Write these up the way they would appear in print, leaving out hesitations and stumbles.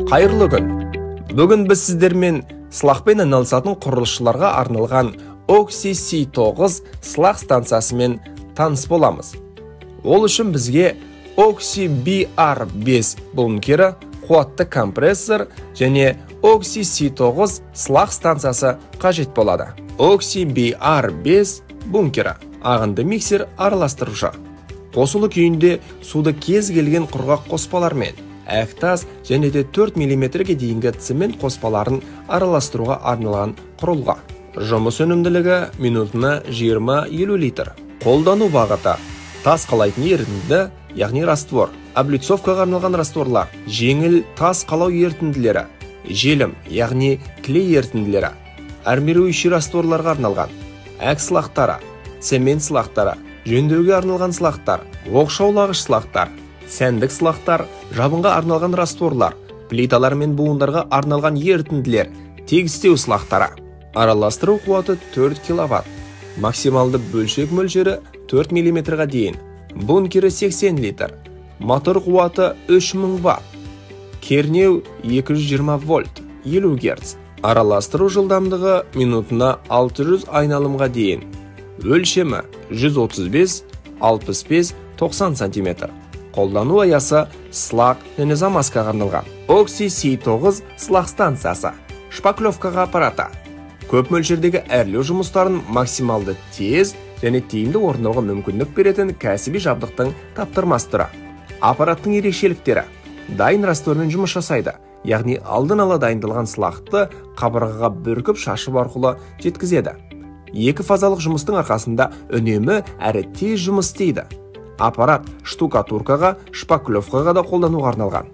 Қайырлы күн. Бүгін біз сіздермен сылақпен айналысатын құрылысшыларға арналған Oxy C9 сылақ станциясымен таныс боламыз. Ол үшін бізге Oxy BR5 бункері, қуатты компрессор және Oxy C9 сылақ станциясы қажет болады. Oxy BR5 бункері ағынды миксер араластырушы. Қосылу күйінде суды кез келген құрғақ қоспалармен, әктас және де 4 мм-ге дейінгі цемент қоспаларын араластыруға арналған құрылғы. Жұмыс өнімділігі минутына 20-50 литр. Қолдану бағыты: тас қалайтын ерітінді, яғни раствор, облицовкаға арналған растворлар, жеңіл тас қалау ерітінділері, желім, яғни клей ерітінділері, армирующий растворларға арналған, әк сылақтары, цемент сылақтары, жөндеуге арналған сылақтар, оқшаулағыш сылақтар, сәндік сылақтар, жабынға арналған растворлар, плиталар мен буындарға арналған ерітінділер, тегістеу сылақтары. Араластыру қуаты 4 киловатт, максималды бөлшек мөлшері 4 мм-ға дейін, бункері 80 литр, мотор қуаты 3000 ватт, кернеу 220 вольт, 50 Гц, араластыру жылдамдығы минутына 600 айналымға дейін, өлшемі 135, 65, 90 см. Қолдану аясы сылақ және замазкаға арналған. Oxy C9 сылақ станциясы, шпаклевкаға аппараты. Көп мөлшердегі әрлеу жұмыстарын максималды тез және тиімді орындауға мүмкіндік беретін кәсіби жабдықтың таптырмас түрі. Аппараттың ерекшеліктері: дайын раствормен жұмыс жасайды, яғни алдын ала дайындалған сылақты қабырғаға бүркіп шашып арқылы жеткізеді. Екі фазалық жұмыстың арқасында үнемі әрі тез жұмыс істейді. Аппарат штукатуркаға, шпаклевкаға да қолдануға арналған.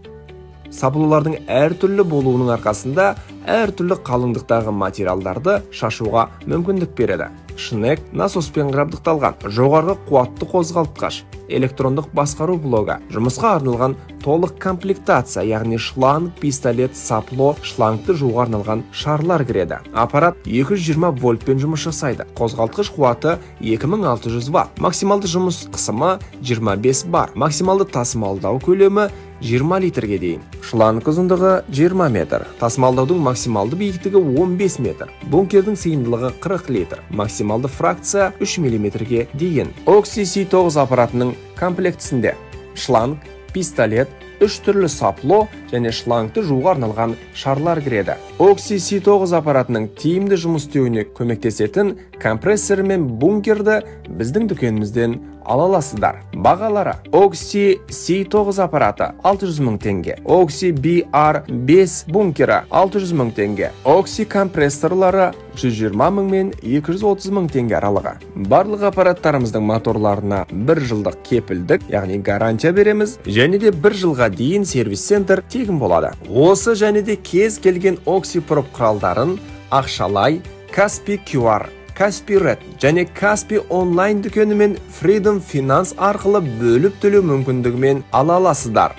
Сабылулардың әртүрлі болуының арқасында әртүрлі қалыңдықтағы материалдарды шашуға мүмкіндік береді. Шнек насоспен жабдықталған, жоғарғы қуатты қозғалтқыш, электрондық басқару блогы, жұмысқа арналған толық комплектация, яғни шланг, пистолет, сапло, шлангты жууға арналған шарлар кіреді. Аппарат 220 вольтпен жұмыс жасайды. Қозғалтқыш қуаты 2600 ватт. Максималды жұмыс қысымы 25 бар. Максималды тасымалдау көлемі 20 литрге дейін. Шланг ұзындығы 20 метр. Тасымалдаудың максималды биіктігі 15 метр. Бункердің сыйымдылығы 40 литр. Максималды фракция 3 мм-ге дейін. Oxy C9 аппаратының комплектісінде шланг, пистолет, 3 түрлі сапло және шлангты жууға арналған шарлар кіреді. Oxy C9 аппаратының тиімді жұмыс істеуіне көмектесетін компрессор мен бункерді біздің дүкенімізден ала аласыздар. Бағалары: Oxy C9 аппараты 600 000 теңге, Oxy BR5 бункері 600 000 теңге, Oxy компрессорлары 120 000 мен 230 000 теңге аралығы. Барлық аппараттарымыздың моторларына 1 жылдық кепілдік, яғни гарантия береміз, және де 1 жылға дейін сервис-центр тегін болады. Осы және де кез келген Oxy Prop құралдарын Ақшалай, Каспи QR, Каспи Ред және Каспи онлайн дүкені мен Freedom Finance арқылы бөліп төлеу мүмкіндігімен ала аласыздар.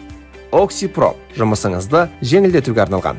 Oxy Prop жұмысыңызды жеңілдетуге арналған.